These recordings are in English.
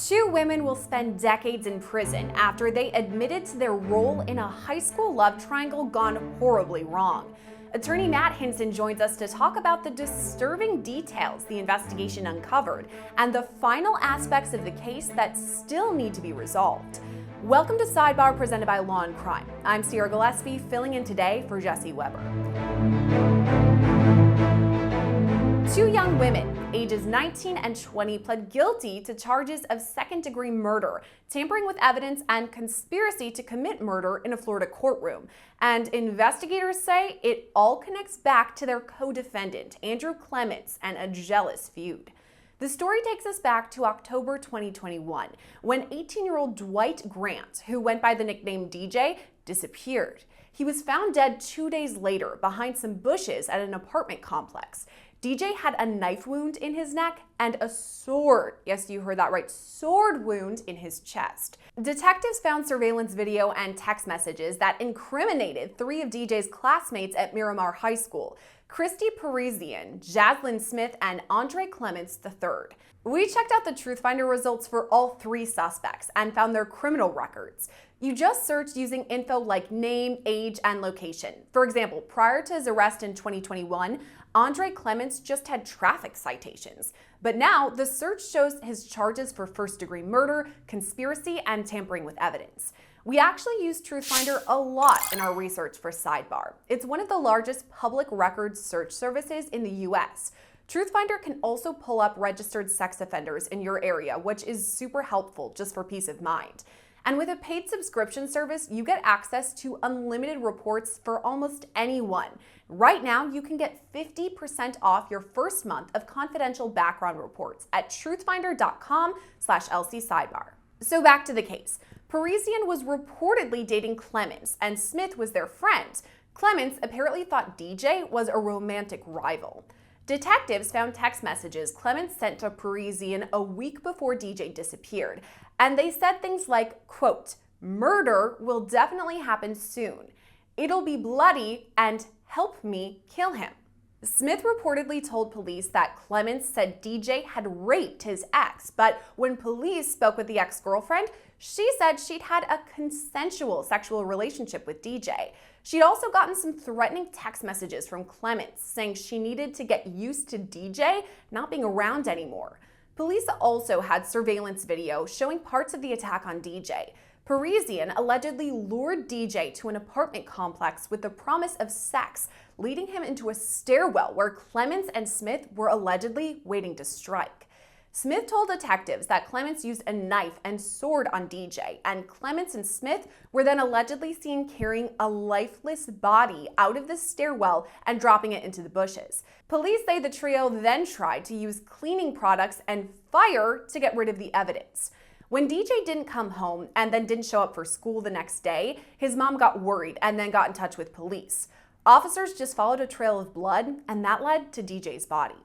Two women will spend decades in prison after they admitted to their role in a high school love triangle gone horribly wrong. Attorney Matt Hinson joins us to talk about the disturbing details the investigation uncovered and the final aspects of the case that still need to be resolved. Welcome to Sidebar, presented by Law&Crime. I'm Gillespie, filling in today for Jesse Weber. Two young women, ages 19 and 20, pled guilty to charges of second-degree murder, tampering with evidence, and conspiracy to commit murder in a Florida courtroom. And investigators say it all connects back to their co-defendant, Andrew Clements, and a jealous feud. The story takes us back to October 2021, when 18-year-old Dwight Grant, who went by the nickname DJ, disappeared. He was found dead 2 days later behind some bushes at an apartment complex. DJ had a knife wound in his neck and a sword, yes, you heard that right, sword wound in his chest. Detectives found surveillance video and text messages that incriminated three of DJ's classmates at Miramar High School: Christie Parisien, Jaslyn Smith, and Clements III. We checked out the Truth Finder results for all three suspects and found their criminal records. You just searched using info like name, age, and location. For example, prior to his arrest in 2021, Clements just had traffic citations. But now the search shows his charges for first-degree murder, conspiracy, and tampering with evidence. We actually use Truth Finder a lot in our research for Sidebar. It's one of the largest public records search services in the US. Truth Finder can also pull up registered sex offenders in your area, which is super helpful just for peace of mind. And with a paid subscription service, you get access to unlimited reports for almost anyone. Right now, you can get 50% off your first month of confidential background reports at truthfinder.com/LCSidebar. So back to the case. Parisien was reportedly dating Clements, and Smith was their friend. Clements apparently thought DJ was a romantic rival. Detectives found text messages Clements sent to Parisien a week before DJ disappeared, and they said things like, quote, "Murder will definitely happen soon. It'll be bloody and help me kill him." Smith reportedly told police that Clements said DJ had raped his ex, but when police spoke with the ex-girlfriend, she said she'd had a consensual sexual relationship with DJ. She'd also gotten some threatening text messages from Clements saying she needed to get used to DJ not being around anymore. Police also had surveillance video showing parts of the attack on DJ. Parisien allegedly lured DJ to an apartment complex with the promise of sex, leading him into a stairwell where Clements and Smith were allegedly waiting to strike. Smith told detectives that Clements used a knife and sword on DJ, and Clements and Smith were then allegedly seen carrying a lifeless body out of the stairwell and dropping it into the bushes. Police say the trio then tried to use cleaning products and fire to get rid of the evidence. When DJ didn't come home and then didn't show up for school the next day, his mom got worried and then got in touch with police. Officers just followed a trail of blood, and that led to DJ's body.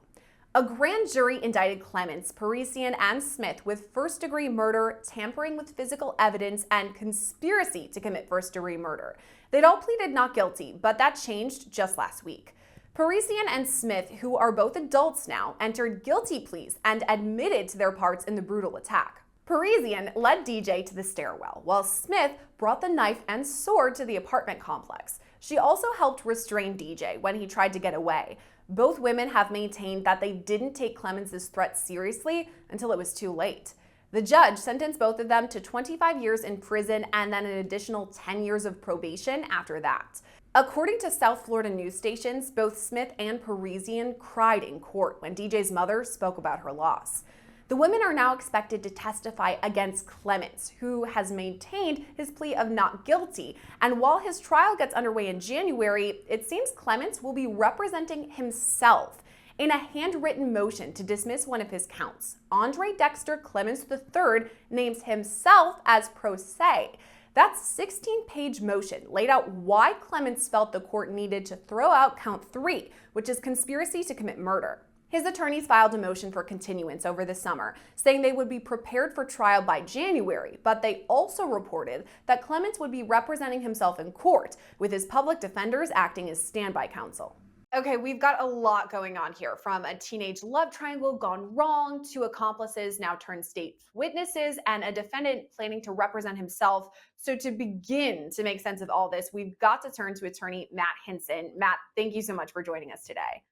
A grand jury indicted Clements, Parisien, and Smith with first-degree murder, tampering with physical evidence, and conspiracy to commit first-degree murder. They'd all pleaded not guilty, but that changed just last week. Parisien and Smith, who are both adults now, entered guilty pleas and admitted to their parts in the brutal attack. Parisien led DJ to the stairwell, while Smith brought the knife and sword to the apartment complex. She also helped restrain DJ when he tried to get away. Both women have maintained that they didn't take Clements' threat seriously until it was too late. The judge sentenced both of them to 25 years in prison and then an additional 10 years of probation after that. According to South Florida news stations, both Smith and Parisien cried in court when DJ's mother spoke about her loss. The women are now expected to testify against Clements, who has maintained his plea of not guilty. And while his trial gets underway in January, it seems Clements will be representing himself in a handwritten motion to dismiss one of his counts. Andre Dexter Clements III names himself as pro se. That 16-page motion laid out why Clements felt the court needed to throw out count 3, which is conspiracy to commit murder. His attorneys filed a motion for continuance over the summer, saying they would be prepared for trial by January, but they also reported that Clements would be representing himself in court, with his public defenders acting as standby counsel. Okay, we've got a lot going on here, from a teenage love triangle gone wrong to accomplices now turned state witnesses and a defendant planning to represent himself. So, to begin to make sense of all this, we've got to turn to attorney Matt Hinson. Matt, thank you so much for joining us today.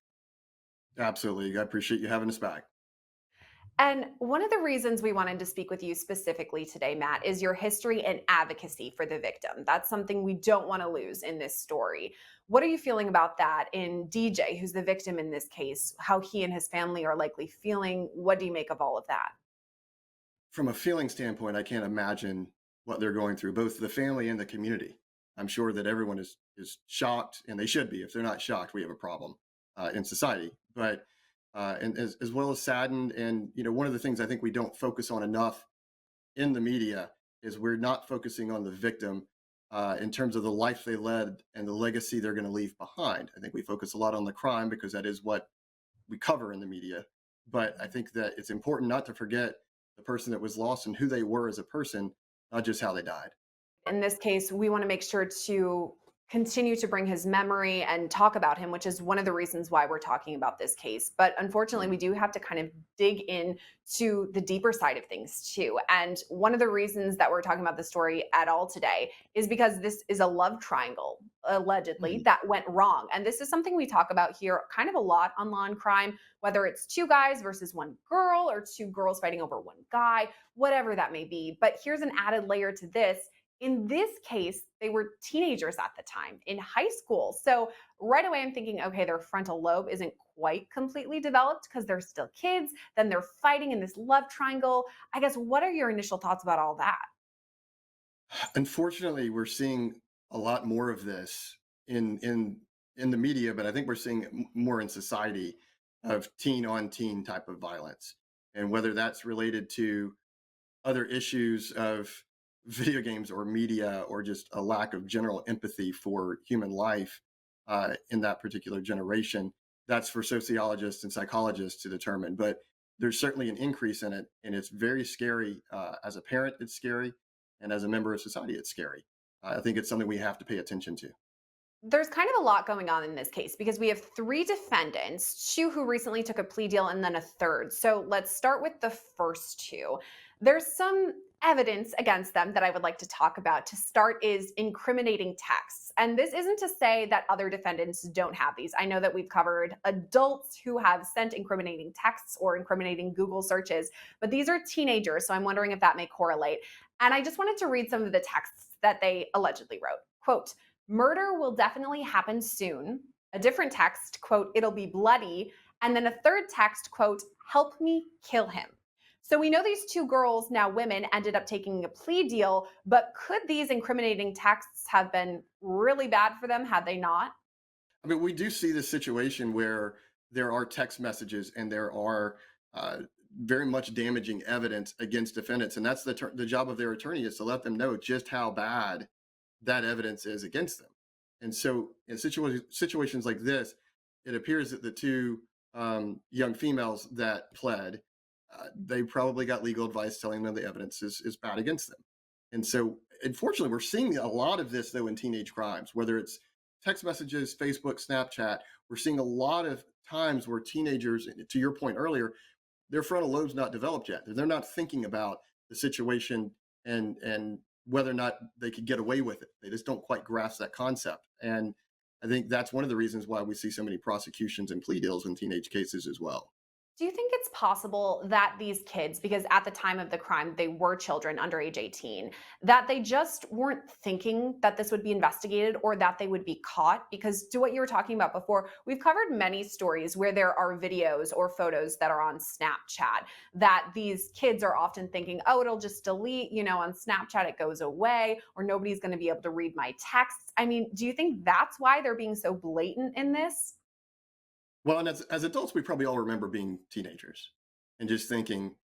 Absolutely. I appreciate you having us back. And one of the reasons we wanted to speak with you specifically today, Matt, is your history and advocacy for the victim. That's something we don't want to lose in this story. What are you feeling about that in DJ, who's the victim in this case, how he and his family are likely feeling? What do you make of all of that? From a feeling standpoint, I can't imagine what they're going through, both the family and the community. I'm sure that everyone is shocked, and they should be. If they're not shocked, we have a problem in society. But and as well as saddened, and one of the things I think we don't focus on enough in the media is we're not focusing on the victim in terms of the life they led and the legacy they're going to leave behind. I think we focus a lot on the crime because that is what we cover in the media. But I think that it's important not to forget the person that was lost and who they were as a person, not just how they died. In this case, we want to make sure to continue to bring his memory and talk about him, which is one of the reasons why we're talking about this case. But unfortunately, we do have to kind of dig in to the deeper side of things too. And one of the reasons that we're talking about the story at all today is because this is a love triangle, allegedly, Mhm. that went wrong. And this is something we talk about here kind of a lot on Law and Crime, whether it's two guys versus one girl or two girls fighting over one guy, whatever that may be. But here's an added layer to this. In this case, they were teenagers at the time in high school. So right away, I'm thinking, okay, their frontal lobe isn't quite completely developed because they're still kids. Then they're fighting in this love triangle. I guess, what are your initial thoughts about all that? Unfortunately, we're seeing a lot more of this in the media, but I think we're seeing it more in society of teen on teen type of violence, and whether that's related to other issues of video games or media or just a lack of general empathy for human life in that particular generation. That's for sociologists and psychologists to determine. But there's certainly an increase in it, and it's very scary. As a parent, it's scary, and as a member of society, it's scary. I think it's something we have to pay attention to. There's kind of a lot going on in this case because we have three defendants, two who recently took a plea deal, and then a third. So let's start with the first two. There's some evidence against them that I would like to talk about. To start, is incriminating texts. And this isn't to say that other defendants don't have these. I know that we've covered adults who have sent incriminating texts or incriminating Google searches, but these are teenagers. So I'm wondering if that may correlate. And I just wanted to read some of the texts that they allegedly wrote. Quote, "Murder will definitely happen soon." A different text, quote, "It'll be bloody." And then a third text, quote, "Help me kill him." So we know these two girls, now women, ended up taking a plea deal, but could these incriminating texts have been really bad for them had they not? I mean, we do see this situation where there are text messages and there are uh, very much damaging evidence against defendants, and that's the job of their attorney is to let them know just how bad that evidence is against them. And so, in situations like this, it appears that the two young females that pled, they probably got legal advice telling them the evidence is bad against them. And so, unfortunately, we're seeing a lot of this though in teenage crimes, whether it's text messages, Facebook, Snapchat. We're seeing a lot of times where teenagers, to your point earlier, their frontal lobe's not developed yet. They're not thinking about the situation and whether or not they could get away with it. They just don't quite grasp that concept. And I think that's one of the reasons why we see so many prosecutions and plea deals in teenage cases as well. Do you think it's possible that these kids, because at the time of the crime, they were children under age 18, that they just weren't thinking that this would be investigated or that they would be caught? Because to what you were talking about before, we've covered many stories where there are videos or photos that are on Snapchat that these kids are often thinking, oh, it'll just delete, on Snapchat, it goes away, or nobody's going to be able to read my texts. I mean, do you think that's why they're being so blatant in this? Well, and as adults, we probably all remember being teenagers and just thinking,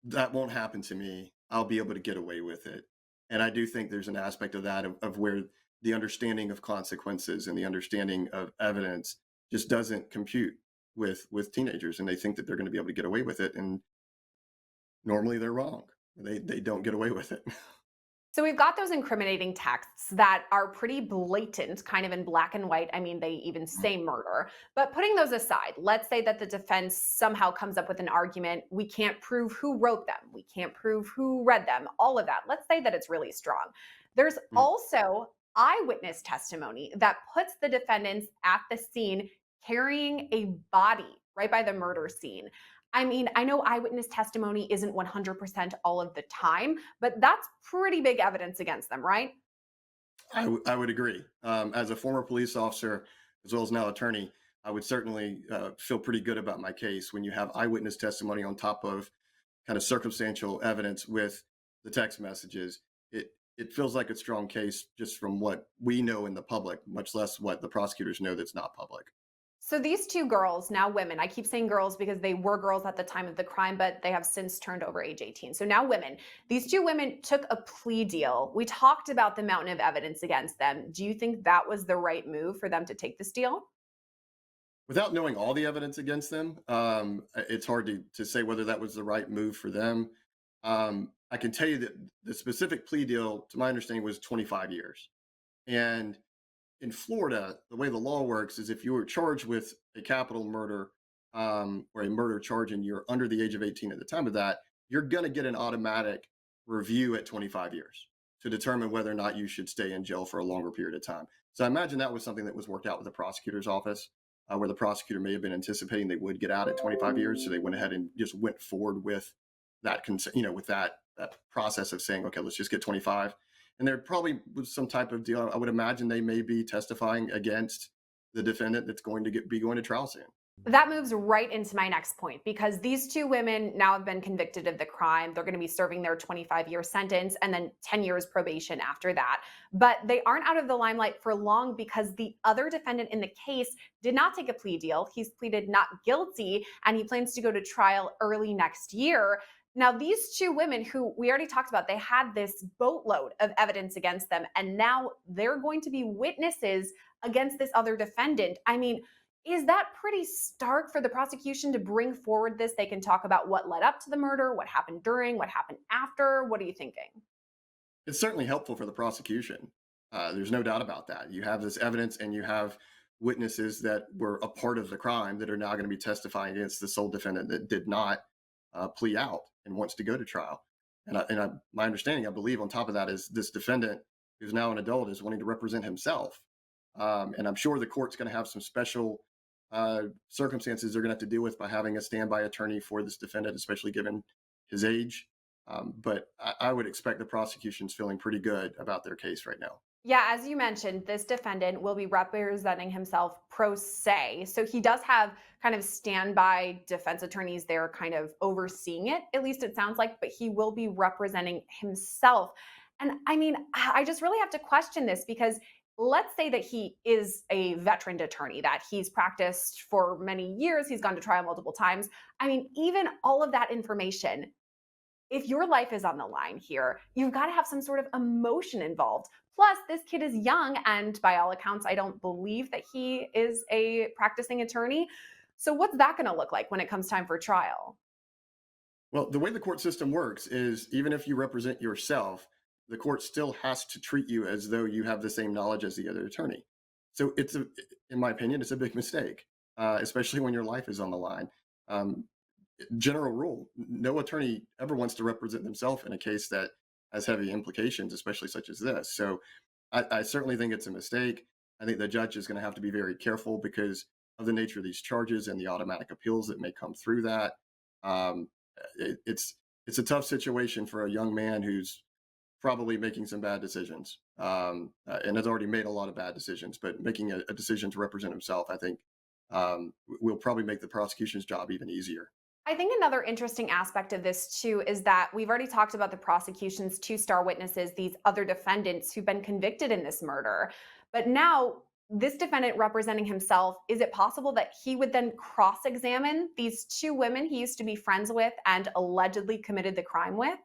that won't happen to me. I'll be able to get away with it. And I do think there's an aspect of that of where the understanding of consequences and the understanding of evidence just doesn't compute with teenagers, and they think that they're going to be able to get away with it. And normally they're wrong. They don't get away with it. So we've got those incriminating texts that are pretty blatant, kind of in black and white. I mean, they even say murder. But putting those aside, let's say that the defense somehow comes up with an argument. We can't prove who wrote them. We can't prove who read them, all of that. Let's say that it's really strong. There's Mm. also eyewitness testimony that puts the defendants at the scene carrying a body right by the murder scene. I mean, I know eyewitness testimony isn't 100% all of the time, but that's pretty big evidence against them, right? I would agree. As a former police officer, as well as now attorney, I would certainly feel pretty good about my case when you have eyewitness testimony on top of kind of circumstantial evidence with the text messages. It feels like a strong case just from what we know in the public, much less what the prosecutors know that's not public. So these two girls, now women, I keep saying girls because they were girls at the time of the crime, but they have since turned over age 18. So now women, these two women took a plea deal. We talked about the mountain of evidence against them. Do you think that was the right move for them to take this deal? Without knowing all the evidence against them, it's hard to say whether that was the right move for them. I can tell you that the specific plea deal, to my understanding, was 25 years. And in Florida, the way the law works is if you were charged with a capital murder or a murder charge and you're under the age of 18 at the time of that, you're going to get an automatic review at 25 years to determine whether or not you should stay in jail for a longer period of time. So I imagine that was something that was worked out with the prosecutor's office, where the prosecutor may have been anticipating they would get out at 25 years. So they went ahead and just went forward with that, with that process of saying, okay, let's just get 25. And there probably was some type of deal. I would imagine they may be testifying against the defendant that's going to be going to trial soon. That moves right into my next point because these two women now have been convicted of the crime. They're going to be serving their 25-year sentence and then 10 years probation after that. But they aren't out of the limelight for long because the other defendant in the case did not take a plea deal. He's pleaded not guilty and he plans to go to trial early next year. Now, these two women who we already talked about, they had this boatload of evidence against them, and now they're going to be witnesses against this other defendant. I mean, is that pretty stark for the prosecution to bring forward this? They can talk about what led up to the murder, what happened during, what happened after. What are you thinking? It's certainly helpful for the prosecution. There's no doubt about that. You have this evidence and you have witnesses that were a part of the crime that are now going to be testifying against the sole defendant that did not plea out and wants to go to trial. My understanding, I believe, on top of that is this defendant, who's now an adult, is wanting to represent himself. And I'm sure the court's going to have some special circumstances they're going to have to deal with by having a standby attorney for this defendant, especially given his age. But I would expect the prosecution's feeling pretty good about their case right now. Yeah, as you mentioned, this defendant will be representing himself pro se. So he does have kind of standby defense attorneys there kind of overseeing it, at least it sounds like, but he will be representing himself. And I mean, I just really have to question this because let's say that he is a veteran attorney, that he's practiced for many years, he's gone to trial multiple times. I mean, even all of that information, if your life is on the line here, you've got to have some sort of emotion involved. Plus, this kid is young, and by all accounts, I don't believe that he is a practicing attorney. So, what's that going to look like when it comes time for trial? Well, the way the court system works is even if you represent yourself, the court still has to treat you as though you have the same knowledge as the other attorney. So in my opinion, it's a big mistake, especially when your life is on the line. Um, General rule: no attorney ever wants to represent themselves in a case that has heavy implications, especially such as this. So I certainly think it's a mistake. I think the judge is going to have to be very careful because of the nature of these charges and the automatic appeals that may come through that. Um, it's a tough situation for a young man who's probably making some bad decisions and has already made a lot of bad decisions, but making a decision to represent himself, I think, will probably make the prosecution's job even easier. I think another interesting aspect of this, too, is that we've already talked about the prosecution's two star witnesses, these other defendants who've been convicted in this murder. But now, this defendant representing himself, is it possible that he would then cross examine these two women he used to be friends with and allegedly committed the crime with?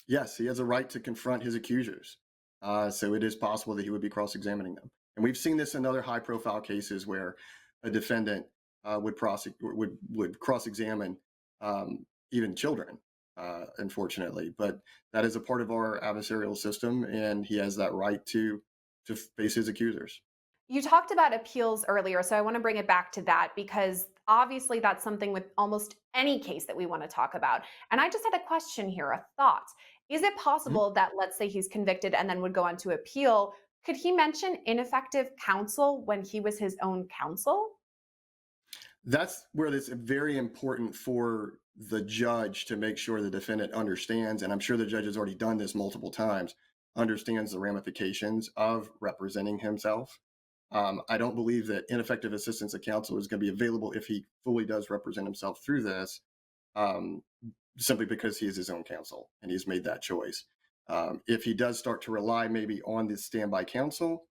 Yes, he has a right to confront his accusers. So it is possible that he would be cross-examining them. And we've seen this in other high-profile cases where a defendant would cross-examine even children. unfortunately. But that is a part of our adversarial system, and he has that right to face his accusers. You talked about appeals earlier, so I want to bring it back to that because obviously that's something with almost any case that we want to talk about. And I just had a question here, a thought. Is it Mhm. possible that, let's say he's convicted and then would go on to appeal, could he mention ineffective counsel when he was his own counsel? That's where it's very important for the judge to make sure the defendant understands, and I'm sure the judge has already done this multiple times, understands the ramifications of representing himself. I don't believe that ineffective assistance of counsel is going to be available if he fully does represent himself through this, um, simply because he is his own counsel and he's made that choice. If he does start to rely maybe on the standby counsel,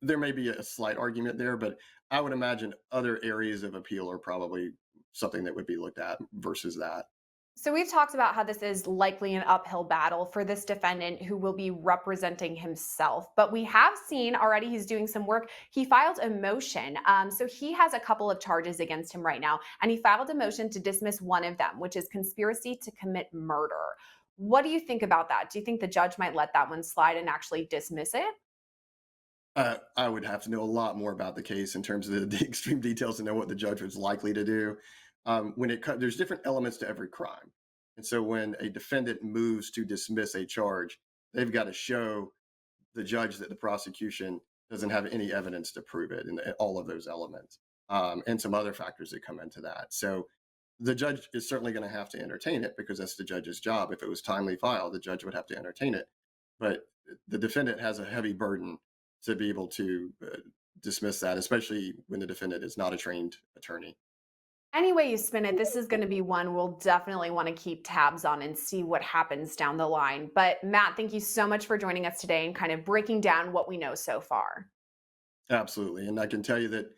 there may be a slight argument there, but I would imagine other areas of appeal are probably something that would be looked at versus that. So we've talked about how this is likely an uphill battle for this defendant who will be representing himself. But we have seen already he's doing some work. He filed a motion. So he has a couple of charges against him right now. And he filed a motion to dismiss one of them, which is conspiracy to commit murder. What do you think about that? Do you think the judge might let that one slide and actually dismiss it? I would have to know a lot more about the case in terms of the extreme details to know what the judge was likely to do. There's different elements to every crime, and so when a defendant moves to dismiss a charge, they've got to show the judge that the prosecution doesn't have any evidence to prove it, and all of those elements, and some other factors that come into that. So the judge is certainly going to have to entertain it because that's the judge's job. If it was timely filed, the judge would have to entertain it. But the defendant has a heavy burden to be able to dismiss that, especially when the defendant is not a trained attorney. Any way you spin it, this is going to be one we'll definitely want to keep tabs on and see what happens down the line. But Matt, thank you so much for joining us today and kind of breaking down what we know so far. Absolutely. And I can tell you that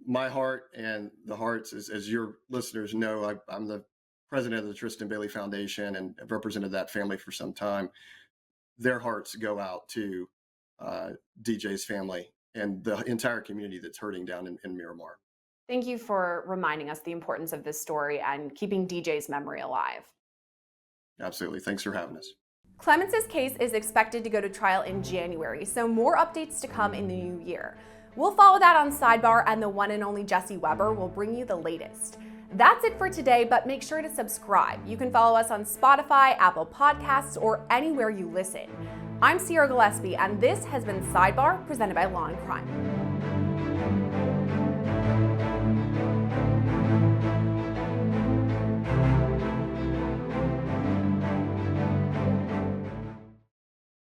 my heart and the hearts, as your listeners know, I'm the president of the Tristan Bailey Foundation and have represented that family for some time. Their hearts go out to DJ's family and the entire community that's hurting down in Miramar. Thank you for reminding us the importance of this story and keeping DJ's memory alive. Absolutely. Thanks for having us. Clements' case is expected to go to trial in January, so more updates to come in the new year. We'll follow that on Sidebar, and the one and only Jesse Weber will bring you the latest. That's it for today, but make sure to subscribe. You can follow us on Spotify, Apple Podcasts, or anywhere you listen. I'm Gillespie, and this has been Sidebar, presented by Law&Crime.